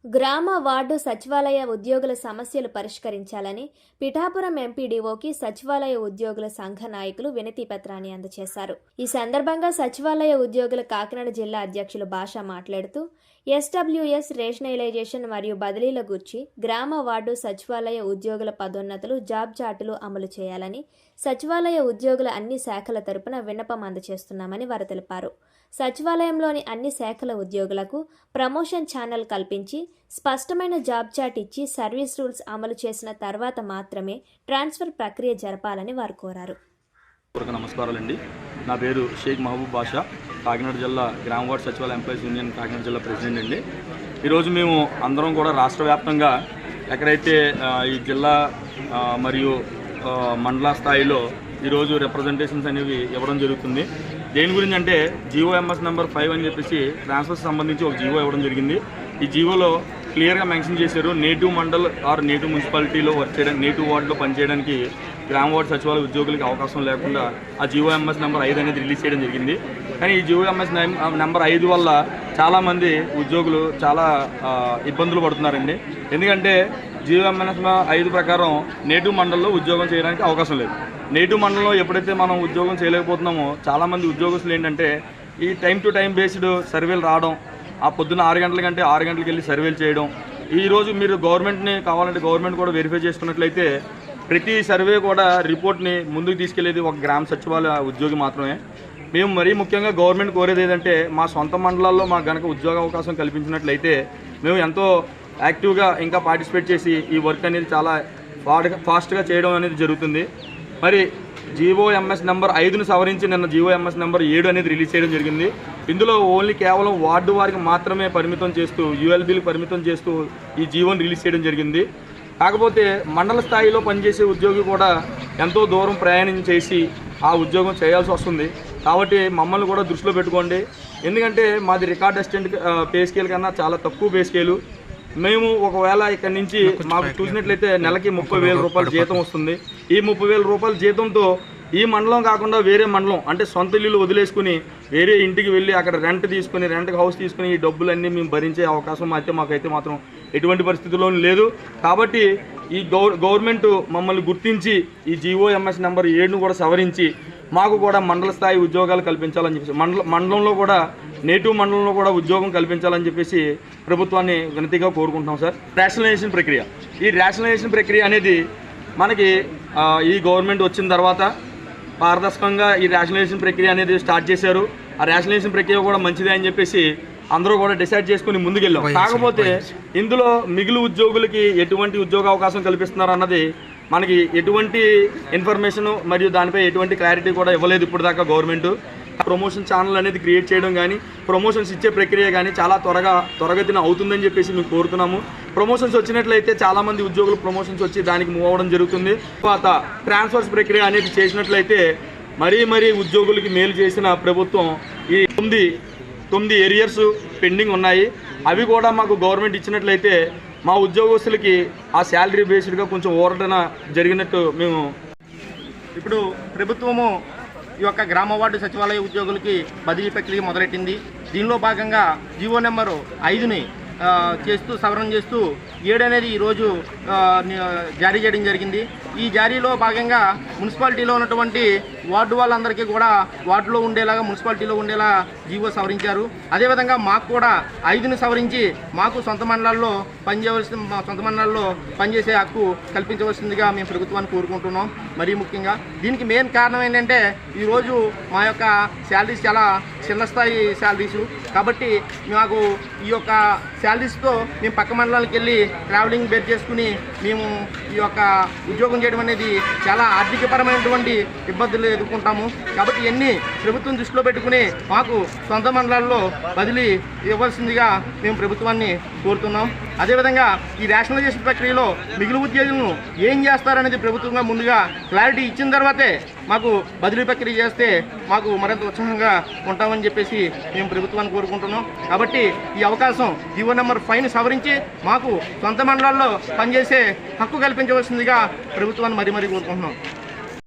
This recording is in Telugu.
గ్రామ వార్డు సచివాలయ ఉద్యోగుల సమస్యలు పరిష్కరించాలని పిఠాపురం ఎంపీడీఓకి సచివాలయ ఉద్యోగుల సంఘ నాయకులు వినతి పత్రాన్ని అందజేశారు. ఈ సందర్భంగా సచివాలయ ఉద్యోగుల కాకినాడ జిల్లా అధ్యక్షులు భాష మాట్లాడుతూ ఎస్డబ్ల్యూఎస్ రేషనలైజేషన్ మరియు బదిలీల గురించి గ్రామ వార్డు సచివాలయ ఉద్యోగుల పదోన్నతులు జాబ్ చార్టులు అమలు చేయాలని సచివాలయ ఉద్యోగుల అన్ని శాఖల తరపున విన్నపం అందజేస్తున్నామని వారు తెలిపారు. సచివాలయంలోని అన్ని శాఖల ఉద్యోగులకు ప్రమోషన్ ఛానల్ కల్పించి స్పష్టమైన జాబ్ చార్ట్ ఇచ్చి సర్వీస్ రూల్స్ అమలు చేసిన తర్వాత మాత్రమే ట్రాన్స్ఫర్ ప్రక్రియ జరపాలని వారు కోరారు. నమస్కారాలండి. నా పేరు షేక్ మహబూబ్ బాషా, కాకినాడ జిల్లా గ్రామ వార్డు సచివాలయ ఎంప్లాయీస్ యూనియన్ కాకినాడ జిల్లా ప్రెసిడెంట్ అండి. ఈరోజు మేము అందరం కూడా రాష్ట్ర వ్యాప్తంగా ఎక్కడైతే ఈ జిల్లా మరియు మండల స్థాయిలో ఈరోజు రిప్రజెంటేషన్స్ అనేవి ఇవ్వడం జరుగుతుంది. దేని గురించి అంటే జీఓఎంఎస్ నెంబర్ 5 అని చెప్పేసి ట్రాన్స్ఫర్స్ సంబంధించి ఒక జీవో ఇవ్వడం జరిగింది. ఈ జీవోలో క్లియర్గా మెన్షన్ చేశారు, నేటివ్ మండల్ ఆర్ నేటివ్ మున్సిపాలిటీలో వర్క్ చేయడానికి, నేటివ్ వార్డులో పనిచేయడానికి గ్రామ వార్డు సచివాలయ ఉద్యోగులకి అవకాశం లేకుండా ఆ జీఓఎంఎస్ నెంబర్ 5 అనేది రిలీజ్ చేయడం జరిగింది. కానీ ఈ జీఓఎంఎస్ నెంబర్ 5 వల్ల చాలామంది ఉద్యోగులు చాలా ఇబ్బందులు పడుతున్నారండి. ఎందుకంటే జీఓఎంఎస్ 5 ప్రకారం నేటివ్ మండల్లో ఉద్యోగం చేయడానికి అవకాశం లేదు. నేటివ్ మండలంలో ఎప్పుడైతే మనం ఉద్యోగం చేయలేకపోతున్నామో చాలామంది ఉద్యోగస్తులు ఏంటంటే ఈ టైం టు టైం బేస్డ్ సర్వేలు రావడం, ఆ పొద్దున్న 6 గంటల కంటే 6 గంటలకు వెళ్ళి సర్వేలు చేయడం. ఈరోజు మీరు గవర్నమెంట్ని కావాలంటే గవర్నమెంట్ కూడా వెరిఫై చేసుకున్నట్లయితే ప్రతి సర్వే కూడా రిపోర్ట్ని ముందుకు తీసుకెళ్లేది ఒక గ్రామ సచివాలయ ఉద్యోగి మాత్రమే. మేము మరీ ముఖ్యంగా గవర్నమెంట్ కోరేది ఏంటంటే మా సొంత మండలాల్లో మాకు గనక ఉద్యోగ అవకాశం కల్పించినట్లయితే మేము ఎంతో యాక్టివ్గా ఇంకా పార్టిసిపేట్ చేసి ఈ వర్క్ అనేది చాలా ఫాస్ట్గా చేయడం అనేది జరుగుతుంది. మరి జీఓఎంఎస్ నెంబర్ 5ను సవరించి నిన్న జీఓఎంఎస్ నెంబర్ 7 అనేది రిలీజ్ చేయడం జరిగింది. ఇందులో ఓన్లీ కేవలం వార్డు వారికి మాత్రమే పరిమితం చేస్తూ, యూఎల్బీలకు పరిమితం చేస్తూ ఈ జీవోని రిలీజ్ చేయడం జరిగింది. కాకపోతే మండల స్థాయిలో పనిచేసే ఉద్యోగి కూడా ఎంతో దూరం ప్రయాణం చేసి ఆ ఉద్యోగం చేయాల్సి వస్తుంది. కాబట్టి మమ్మల్ని కూడా దృష్టిలో పెట్టుకోండి. ఎందుకంటే మాది రికార్డ్ అసిస్టెంట్ పే స్కేల్ కన్నా చాలా తక్కువ పే స్కేలు. మేము ఒకవేళ ఇక్కడి నుంచి మాకు చూసినట్లయితే నెలకి 30,000 రూపాయల జీతం వస్తుంది. ఈ 30,000 రూపాయల జీతంతో ఈ మండలం కాకుండా వేరే మండలం అంటే సొంత ఇల్లు వదిలేసుకుని వేరే ఇంటికి వెళ్ళి అక్కడ రెంట్ తీసుకుని రెంట్కి హౌస్ తీసుకుని ఈ డబ్బులన్నీ మేము భరించే అవకాశం అయితే మాకైతే మాత్రం ఎటువంటి పరిస్థితుల్లోనూ లేదు. కాబట్టి ఈ గవర్నమెంట్ మమ్మల్ని గుర్తించి ఈ జీఓఎంఎస్ నెంబర్ 7ను కూడా సవరించి మాకు కూడా మండల స్థాయి ఉద్యోగాలు కల్పించాలని చెప్పేసి మండలంలో కూడా నేటివ్ మండలంలో కూడా ఉద్యోగం కల్పించాలని చెప్పేసి ప్రభుత్వాన్ని వినతిగా కోరుకుంటున్నాం సార్. రేషనలైజేషన్ ప్రక్రియ, ఈ రేషనలైజేషన్ ప్రక్రియ అనేది మనకి ఈ గవర్నమెంట్ వచ్చిన తర్వాత పారదర్శకంగా ఈ రేషనలైజేషన్ ప్రక్రియ అనేది స్టార్ట్ చేశారు. ఆ రేషనలైజేషన్ ప్రక్రియ కూడా మంచిదే అని చెప్పేసి అందరూ కూడా డిసైడ్ చేసుకుని ముందుకెళ్ళాం. కాకపోతే ఇందులో మిగిలిన ఉద్యోగులకి ఎటువంటి ఉద్యోగ అవకాశం కల్పిస్తున్నారు అన్నది మనకి ఎటువంటి ఇన్ఫర్మేషన్ మరియు దానిపై ఎటువంటి క్లారిటీ కూడా ఇవ్వలేదు ఇప్పుడు దాకా గవర్నమెంట్. ప్రమోషన్ ఛానల్ అనేది క్రియేట్ చేయడం కానీ ప్రమోషన్స్ ఇచ్చే ప్రక్రియ కానీ చాలా త్వరగతిన అవుతుందని చెప్పేసి మేము కోరుతున్నాము. ప్రమోషన్స్ వచ్చినట్లయితే చాలామంది ఉద్యోగులు ప్రమోషన్స్ వచ్చి దానికి మూవ్ అవ్వడం జరుగుతుంది. తర్వాత ట్రాన్స్ఫర్స్ ప్రక్రియ అనేది చేసినట్లయితే మరీ ఉద్యోగులకి మేలు చేసిన ప్రభుత్వం ఈ 9 ఏరియర్స్ పెండింగ్ ఉన్నాయి. అవి కూడా మాకు గవర్నమెంట్ ఇచ్చినట్లయితే మా ఉద్యోగస్తులకి ఆ శాలరీ బేస్డ్గా కొంచెం ఓరటన జరిగినట్టు మేము ఇప్పుడు ప్రభుత్వము ఈ యొక్క గ్రామ వార్డు సచివాలయ ఉద్యోగులకి బదిలీ ప్రక్రియ మొదలెట్టింది. దీనిలో భాగంగా జీవో నెంబరు 5ని చేస్తూ సవరణ చేస్తూ 7 అనేది ఈరోజు జారీ చేయడం జరిగింది. ఈ జారీలో భాగంగా మున్సిపాలిటీలో ఉన్నటువంటి వార్డు వాళ్ళందరికీ కూడా వార్డులో ఉండేలాగా మున్సిపాలిటీలో ఉండేలా జీవో సవరించారు. అదేవిధంగా మాకు కూడా 5ని సవరించి మాకు సొంత మండలాల్లో పనిచేసే హక్కు కల్పించవలసిందిగా మేము ప్రభుత్వాన్ని కోరుకుంటున్నాం. మరీ ముఖ్యంగా దీనికి మెయిన్ కారణం ఏంటంటే ఈరోజు మా యొక్క శాలరీస్ చాలా చిన్న స్థాయి శాలరీసు. కాబట్టి మాకు ఈ యొక్క శాలరీస్తో మేము పక్క మండలాలకు వెళ్ళి ట్రావెలింగ్ బేర్ చేసుకుని మేము ఈ యొక్క ఉద్యోగం చేయడం అనేది చాలా ఆర్థికపరమైనటువంటి ఇబ్బందులు ఎదుర్కొంటాము. కాబట్టి ఇవన్నీ ప్రభుత్వం దృష్టిలో పెట్టుకుని మాకు సొంత మండలాల్లో బదిలీ ఇవ్వాల్సిందిగా మేము ప్రభుత్వాన్ని కోరుతున్నాం. అదేవిధంగా ఈ రేషనలైజేషన్ ప్రక్రియలో మిగిలిన ఉద్యోగులను ఏం చేస్తారనేది ప్రభుత్వంగా ముందుగా క్లారిటీ ఇచ్చిన తర్వాతే మాకు బదిలీ ప్రక్రియ చేస్తే మాకు మరింత ఉత్సాహంగా ఉంటామని చెప్పేసి మేము ప్రభుత్వాన్ని కోరుకుంటున్నాం. కాబట్టి ఈ అవకాశం జీవో నెంబర్ 5ని సవరించి మాకు సొంత మండలాల్లో పనిచేసే హక్కు కల్పించవలసిందిగా ప్రభుత్వాన్ని మరీ కోరుకుంటున్నాం.